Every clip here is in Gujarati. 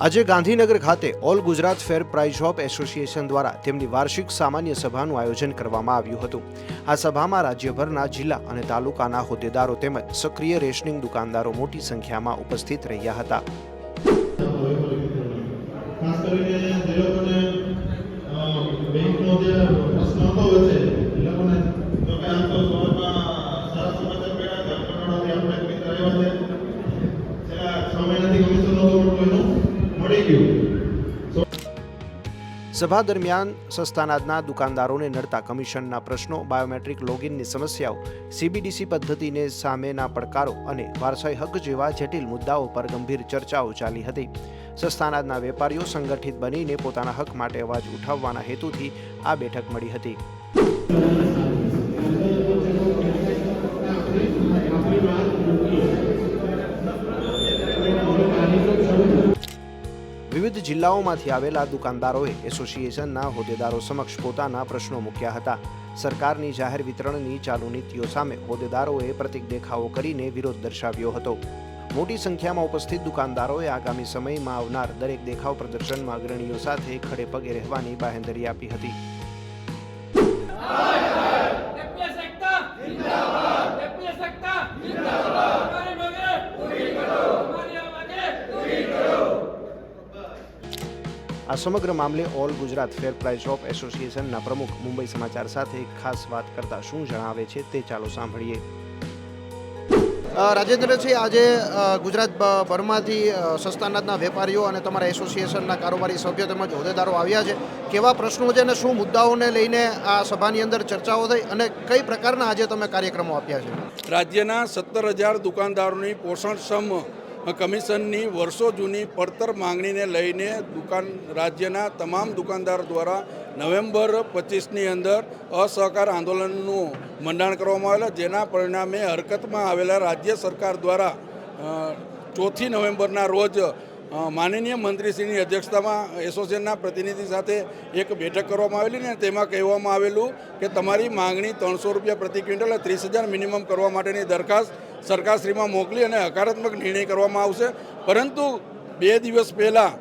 આજે ગાંધીનગર ખાતે all Gujarat fair price shop association દ્વારા તેમની વાર્ષિક સામાન્ય સભાનું આયોજન કરવામાં આવ્યું હતું। આ સભામાં રાજ્યભરના જિલ્લા અને તાલુકાના હોદ્દેદારો તેમજ સક્રિય રેશનિંગ દુકાનદારો મોટી સંખ્યામાં ઉપસ્થિત રહ્યા હતા। સભા દરમિયાન સસ્તા અનાજના દુકાનદારોને નડતા કમિશનના પ્રશ્નો, બાયોમેટ્રિક લોગિનની સમસ્યાઓ, સીબીડીસી પદ્ધતિને સામેના પડકારો અને વારસાઈ હક જેવા જટિલ મુદ્દાઓ પર ગંભીર ચર્ચાઓ ચાલી હતી। સસ્તા અનાજના વેપારીઓ સંગઠિત બનીને પોતાના હક માટે અવાજ ઉઠાવવાના હેતુથી આ બેઠક મળી હતી। વિવિધ જિલ્લાઓમાંથી આવેલા દુકાનદારોએ એસોસિએશનના હોદ્દેદારો સમક્ષ પોતાના પ્રશ્નો મૂક્યા હતા। સરકારની જાહેર વિતરણની ચાલુ નીતિઓ સામે હોદ્દેદારોએ પ્રતિક દેખાવો કરીને વિરોધ દર્શાવ્યો હતો। મોટી સંખ્યામાં ઉપસ્થિત દુકાનદારોએ આગામી સમયમાં આવનાર દરેક દેખાવ પ્રદર્શનમાં અગ્રણીઓ સાથે ખડે પગે રહેવાની બાંહેધરી આપી હતી। આ સમગ્ર મામલે all Gujarat fair price shop એસોસિએશનના પ્રમુખ મુંબઈ સમાચાર સાથે ખાસ વાત કરતા શું જણાવે છે તે ચાલો સાંભળીએ। રાજેન્દ્રસિંહ, આજે ગુજરાત ભરમાંથી સસ્તા અનાજના વેપારીઓ અને તમારા એસોસિએશનના કારોબારી સભ્યો તેમજ હોદ્દેદારો આવ્યા છે। કેવા પ્રશ્નો છે અને શું મુદ્દાઓને લઈને આ સભાની અંદર ચર્ચાઓ થઈ અને કઈ પ્રકારના આજે તમે કાર્યક્રમો આપ્યા છે? રાજ્યના 17,000 દુકાનદારોની પોષણક્ષમ કમિશનની વર્ષો જૂની પડતર માંગણીને લઈને રાજ્યના તમામ દુકાનદારો દ્વારા નવેમ્બર 25ની અંદર અસહકાર આંદોલનનું મંડાણ કરવામાં આવેલું, જેના પરિણામે હરકતમાં આવેલા રાજ્ય સરકાર દ્વારા 4 નવેમ્બરના રોજ માનનીય મંત્રીશ્રીની અધ્યક્ષતામાં એસોસિએશનના પ્રતિનિધિ સાથે એક બેઠક કરવામાં આવેલી ને તેમાં કહેવામાં આવેલું કે તમારી માંગણી 300 રૂપિયા પ્રતિ ક્વિન્ટલ 30,000 મિનિમમ કરવા માટેની દરખાસ્ત સરકારશ્રીમાં મોકલી અને હકારાત્મક નિર્ણય કરવામાં આવશે। પરંતુ 2 દિવસ પહેલાં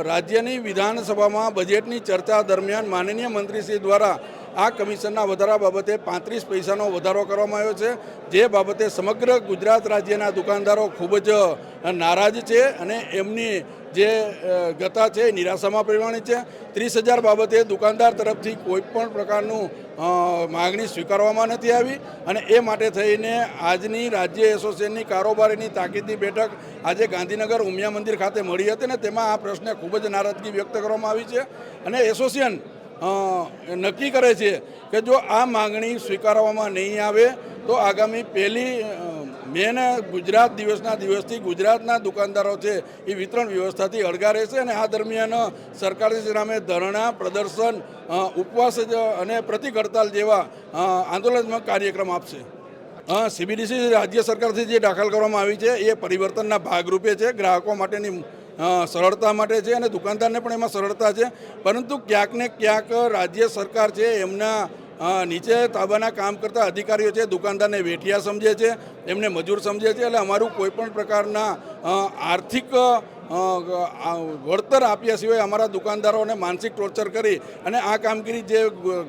રાજ્યની વિધાનસભામાં બજેટની ચર્ચા દરમિયાન માનનીય મંત્રીશ્રી દ્વારા આ કમિશનના વધારા બાબતે 35 પૈસાનો વધારો કરવામાં આવ્યો છે, જે બાબતે સમગ્ર ગુજરાત રાજ્યના દુકાનદારો ખૂબ જ નારાજ છે અને એમની જે ગતા છે એ નિરાશામાં પરિણમી છે। 30,000 બાબતે દુકાનદાર તરફથી કોઈ પણ પ્રકારનું માગણી સ્વીકારવામાં નથી આવી અને એ માટે થઈને આજની રાજ્ય એસોસિએશનની કારોબારીની તાકીદની બેઠક આજે ગાંધીનગર ઉમિયા મંદિર ખાતે મળી હતી ને તેમાં આ પ્રશ્ને ખૂબ જ નારાજગી વ્યક્ત કરવામાં આવી છે અને એસોસિએશન નક્કી કરે છે કે જો આ માગણી સ્વીકારવામાં નહીં આવે તો આગામી 1 મેના ગુજરાત દિવસના દિવસથી ગુજરાતના દુકાનદારો છે એ વિતરણ વ્યવસ્થાથી અળગા રહેશે અને આ દરમિયાન સરકારની સામે ધરણા, પ્રદર્શન, ઉપવાસ અને પ્રતિક હડતાલ જેવા આંદોલનાત્મક કાર્યક્રમ આપશે। સીબીડીસી રાજ્ય સરકારથી જે દાખલ કરવામાં આવી છે એ પરિવર્તનના ભાગરૂપે છે, ગ્રાહકો માટેની સરળતા માટે છે અને દુકાનદારને પણ એમાં સરળતા છે, પરંતુ ક્યાંક ને ક્યાંક રાજ્ય સરકાર છે એમના નીચે તાબાના કામ કરતા અધિકારીઓ છે દુકાનદારને વેઠિયા સમજે છે, એમને મજૂર સમજે છે। એટલે અમારું કોઈપણ પ્રકારના આર્થિક વળતર આપ્યા સિવાય અમારા દુકાનદારોને માનસિક ટોર્ચર કરી અને આ કામગીરી જે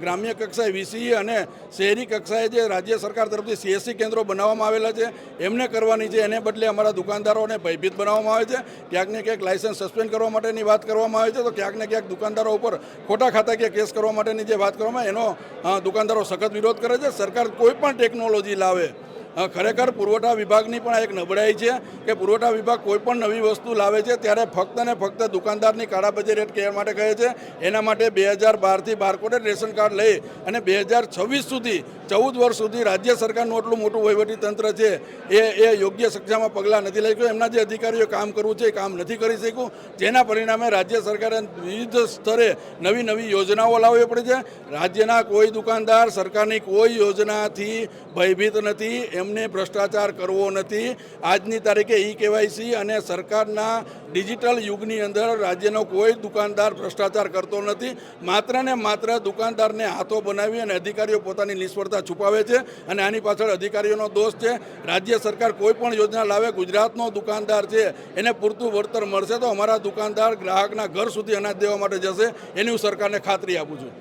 ગ્રામ્ય કક્ષાએ વીસીઈ અને શહેરી કક્ષાએ જે રાજ્ય સરકાર તરફથી CSC કેન્દ્રો બનાવવામાં આવેલા છે એમને કરવાની છે, એને બદલે અમારા દુકાનદારોને ભયભીત બનાવવામાં આવે છે। ક્યાંક ને ક્યાંક લાયસન્સ સસ્પેન્ડ કરવા માટેની વાત કરવામાં આવે છે તો ક્યાંક ને ક્યાંક દુકાનદારો ઉપર ખોટા ખાતાકીય કેસ કરવા માટેની જે વાત કરવામાં એનો દુકાનદારો સખત વિરોધ કરે છે। સરકાર કોઈ પણ ટેકનોલોજી લાવે, ખરેખર પુરવઠા વિભાગની પણ એક નબળાઈ છે કે પુરવઠા વિભાગ કોઈ પણ નવી વસ્તુ લાવે છે ત્યારે ફક્ત ને ફક્ત દુકાનદારની કાળાબજારી રેટ કહેવા માટે કહે છે। એના માટે 2012થી બારકોડેડ રેશન કાર્ડ લઈ અને 2026 સુધી 14 વર્ષ સુધી રાજ્ય સરકારનું એટલું મોટું વહીવટી તંત્ર છે એ યોગ્ય સક્ષામાં પગલાં નથી લઈ ગયું। એમના જે અધિકારીઓ કામ કરવું છે એ કામ નથી કરી શક્યું, જેના પરિણામે રાજ્ય સરકારે વિવિધ સ્તરે નવી યોજનાઓ લાવવી પડે છે। રાજ્યના કોઈ દુકાનદાર સરકારની કોઈ યોજનાથી ભયભીત નથી। એમને ભ્રષ્ટાચાર કરવો નથી. આજની તારીખે KYC અને સરકારના ડિજિટલ યુગની અંદર રાજ્યનો કોઈ દુકાનદાર ભ્રષ્ટાચાર કરતો નથી. માત્ર ને માત્ર દુકાનદારને હાથો બનાવી અને અધિકારીઓ પોતાની નિષ્ફળતા છુપાવે છે અને આની પાછળ અધિકારીઓનો દોષ છે. રાજ્ય સરકાર કોઈ પણ યોજના લાવે, ગુજરાતનો દુકાનદાર છે એને પૂરતું વળતર મળશે તો અમારા દુકાનદાર ગ્રાહકના ઘર સુધી અનાજ દેવા માટે જશે, એની હું સરકારને ખાતરી આપું છું.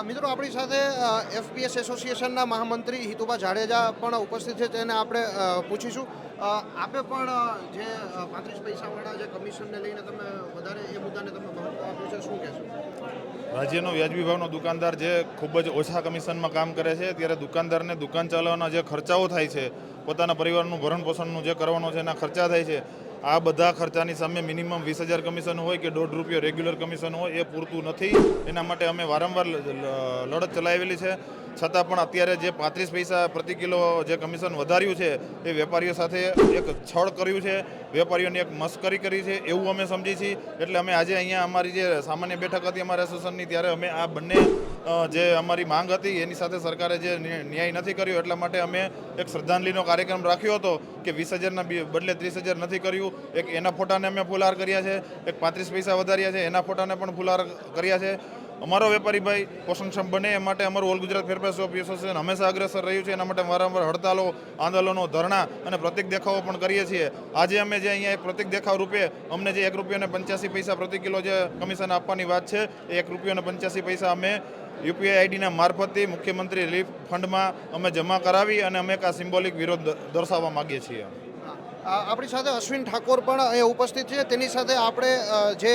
મિત્રો, આપણી સાથે FPS એસોસિએશનના મહામંત્રી હિતુભા જાડેજા પણ ઉપસ્થિત છે, તેને આપણે પૂછીશું. આપે પણ જે 35 પૈસાવાળા જે કમિશનને લઈને તમે વધારે એ મુદ્દાને તમે મહત્વ આપ્યું છે, શું કહેશો? રાજ્યનો વ્યાજબી ભાવનો દુકાનદાર જે ખૂબ જ ઓછા કમિશનમાં કામ કરે છે, ત્યારે દુકાનદારને દુકાન ચલાવવાના જે ખર્ચાઓ થાય છે, પોતાના પરિવારનું ભરણ પોષણનું જે કરવાનું છે એના ખર્ચા થાય છે, આ બધા ખર્ચાની સામે મિનિમમ 20,000 કમિશન હોય કે ₹1.5 રેગ્યુલર કમિશન હોય એ પૂરતું નથી. એના માટે અમે વારંવાર લડત ચલાવેલી છે. છતાં પણ અત્યારે જે 35 પૈસા પ્રતિ કિલો જે કમિશન વધાર્યું છે એ વેપારીઓ સાથે એક છળ કર્યું છે, વેપારીઓની એક મસ્કરી કરી છે એવું અમે સમજી છીએ. એટલે અમે આજે અહીંયા અમારી જે સામાન્ય બેઠક હતી અમારા એસોસિએશનની, ત્યારે અમે આ બંને જે અમારી માંગ હતી એની સાથે સરકારે જે ન્યાય નથી કર્યો એટલા માટે અમે એક શ્રદ્ધાંજલિનો કાર્યક્રમ રાખ્યો હતો કે 20,000ના બદલે 30,000 નથી કર્યું. એક એના ફોટાને અમે ફુલહાર કર્યા છે, એક 35 પૈસા વધાર્યા છે એના ફોટાને પણ ફુલહાર કર્યા છે. અમારો વેપારી ભાઈ પોષણક્ષમ બને એ માટે અમારું ઓલ ગુજરાત ફેર પ્રાઇસ શોપ એસોસિએશન હંમેશા અગ્રેસર રહ્યું છે. એના માટે વારંવાર હડતાલો, આંદોલનો, ધરણા અને પ્રતિક દેખાવો પણ કરીએ છીએ. આજે અમે જે અહીંયા એક પ્રતિક દેખાવ રૂપે અમને જે ₹1.85 પ્રતિ કિલો જે કમિશન આપવાની વાત છે એ ₹1.85 અમે UPI આઈડીના મારફતથી મુખ્યમંત્રી રિલીફ ફંડમાં અમે જમા કરાવી અને અમે એક આ સિમ્બોલિક વિરોધ દર્શાવવા માગીએ છીએ. આપણી સાથે અશ્વિન ઠાકોર પણ અહીંયા ઉપસ્થિત છે. તેની સાથે આપણે જે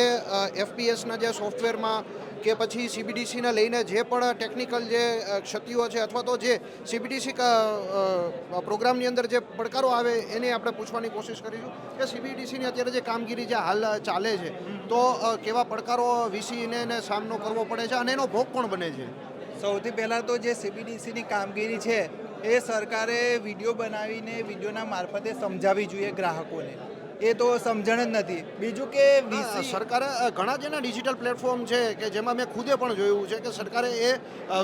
FPSના જે સોફ્ટવેરમાં કે પછી CBDCને લઈને જે પણ ટેકનિકલ જે ક્ષતિઓ છે અથવા તો જે CBDC પ્રોગ્રામની અંદર જે પડકારો આવે એને આપણે પૂછવાની કોશિશ કરીશું કે CBDCની અત્યારે જે કામગીરી જે હાલ ચાલે છે તો કેવા પડકારો VCને સામનો કરવો પડે છે અને એનો ભોગ કોણ બને છે? સૌથી પહેલાં તો જે CBDCની કામગીરી છે એ સરકારે વિડીયો બનાવીને વિડીયોના મારફતે સમજાવવી જોઈએ ગ્રાહકોને. એ તો સમજણ જ નથી. બીજું કે સરકારે ઘણા જેના ડિજિટલ પ્લેટફોર્મ છે કે જેમાં મેં ખુદે પણ જોયું છે કે સરકારે એ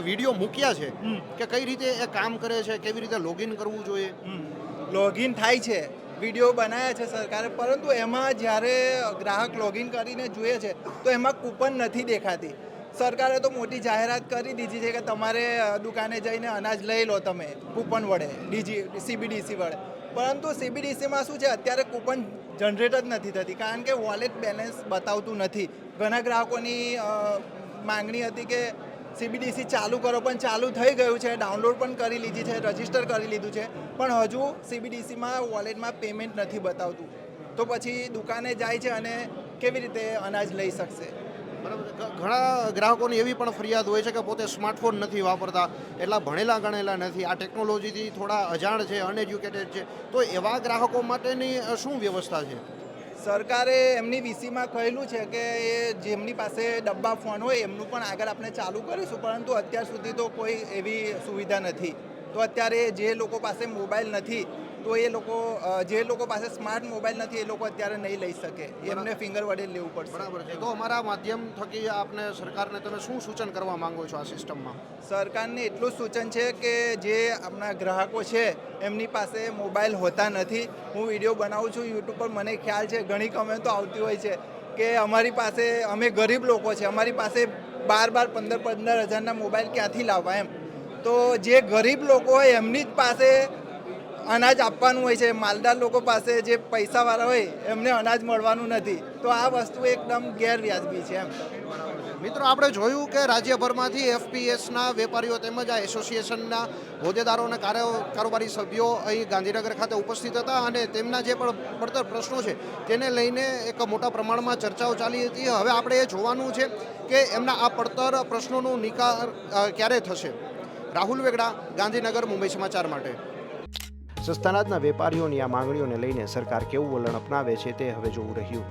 વિડીયો મૂક્યા છે કે કઈ રીતે એ કામ કરે છે, કેવી રીતે લોગિન કરવું જોઈએ. લોગિન થાય છે, વિડીયો બનાવ્યા છે સરકારે, પરંતુ એમાં જ્યારે ગ્રાહક લોગિન કરીને જોઈએ છે તો એમાં કૂપન નથી દેખાતી. સરકારે તો મોટી જાહેરાત કરી દીધી છે કે તમારે દુકાને જઈને અનાજ લઈ લો તમે કૂપન વડે, CBDC વડે. પરંતુ CBDCમાં શું છે, અત્યારે કૂપન જનરેટ જ નથી થતી કારણ કે વોલેટ બેલેન્સ બતાવતું નથી. ઘણા ગ્રાહકોની માંગણી હતી કે CBDC ચાલુ કરો, પણ ચાલુ થઈ ગયું છે, ડાઉનલોડ પણ કરી લીધી છે, રજીસ્ટર કરી લીધું છે, પણ હજુ CBDCમાં વોલેટમાં પેમેન્ટ નથી બતાવતું. તો પછી દુકાને જાય છે અને કેવી રીતે અનાજ લઈ શકશે? બરાબર. ઘણા ગ્રાહકોની એવી પણ ફરિયાદ હોય છે કે પોતે સ્માર્ટફોન નથી વાપરતા, એટલા ભણેલા ગણેલા નથી, આ ટેકનોલોજીથી થોડા અજાણ છે, અનએજ્યુકેટેડ છે, તો એવા ગ્રાહકો માટેની શું વ્યવસ્થા છે? સરકારે એમની VCમાં કહેલું છે કે એ જેમની પાસે ડબ્બા ફોન હોય એમનું પણ આગળ આપણે ચાલુ કરીશું, પરંતુ અત્યાર સુધી તો કોઈ એવી સુવિધા નથી. તો અત્યારે જે લોકો પાસે મોબાઈલ નથી તો એ લોકો જે લોકો પાસે સ્માર્ટ મોબાઈલ નથી એ લોકો અત્યારે નહીં લઈ શકે, એમને ફિંગર વડે લેવું પડશે. બરાબર છે. તો અમારા માધ્યમ થકી આપને સરકારને તમે શું સૂચન કરવા માંગો છો આ સિસ્ટમમાં? સરકારને એટલું જ સૂચન છે કે જે આપણા ગ્રાહકો છે એમની પાસે મોબાઈલ હોતા નથી. હું વિડીયો બનાવું છું યુટ્યુબ પર, મને ખ્યાલ છે ઘણી કમેન્ટો આવતી હોય છે કે અમારી પાસે, અમે ગરીબ લોકો છે, અમારી પાસે 12-15 હજારના મોબાઈલ ક્યાંથી લાવવા એમ. તો જે ગરીબ લોકો હોય એમની જ પાસે અનાજ આપવાનું હોય છે, માલદાર લોકો પાસે જે પૈસાવાળા હોય એમને અનાજ મળવાનું નથી. તો આ વસ્તુ એકદમ ગેરવ્યાજબી છે એમ. મિત્રો, આપણે જોયું કે રાજ્યભરમાંથી FPSના વેપારીઓ તેમજ આ એસોસિએશનના હોદ્દેદારો અને કારોબારી સભ્યો અહીં ગાંધીનગર ખાતે ઉપસ્થિત હતા અને તેમના જે પણ પડતર પ્રશ્નો છે તેને લઈને એક મોટા પ્રમાણમાં ચર્ચાઓ ચાલી હતી. હવે આપણે એ જોવાનું છે કે એમના આ પડતર પ્રશ્નોનું નિકાલ ક્યારે થશે. રાહુલ વેગડા, ગાંધીનગર, મુંબઈ સમાચાર માટે. સસ્તા અનાજના વેપારીઓની આ માંગણીઓને લઈને સરકાર કેવું વલણ અપનાવે છે તે હવે જોવું રહ્યું.